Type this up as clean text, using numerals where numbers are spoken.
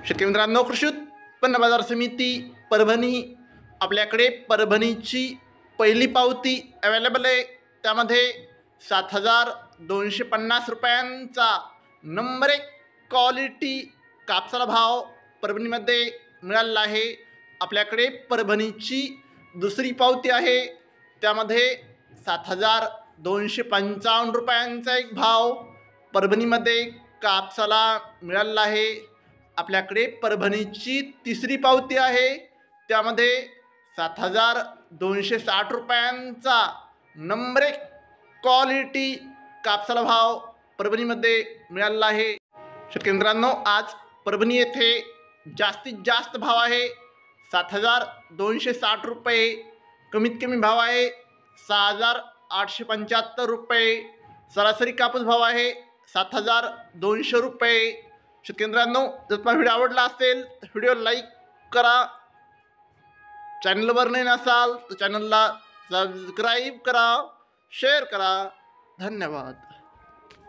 शेतकरी मित्रांनो, कृषी उत्पन्न बाजार समिती परभणी, आपल्याकडे परभणीची पहिली पावती अवेलेबल आहे। त्यामध्ये 7,250 रुपयांचा नंबर 1 क्वालिटी कापसाला भाव परभणीमध्ये मिळाला आहे। आपल्याकडे परभणीची दुसरी पावती आहे, त्यामध्ये 7,255 रुपयांचा एक भाव परभणीमध्ये कापसाला मिळाला आहे। आपल्याकडे परभणीची तिसरी पावती आहे, त्यामध्ये 7,260 रुपयांचा नंबर 1 क्वालिटी कापसाला भाव परभणीमध्ये मिळाला आहे। शेतकरी मित्रांनो, आज परभणी येथे जास्तीत जास्त भाव आहे 7,260 रुपये, कमीत कमी भाव आहे 6,875 रुपये, सरासरी कापूस भाव आहे 7,200 रुपये। शेतकरी मित्रांनो, जर तुम्हाला व्हिडिओ आवडला असेल तर व्हिडिओ लाईक करा, चॅनलवर नवीन असाल तर चॅनलला सबस्क्राईब करा, शेअर करा। धन्यवाद।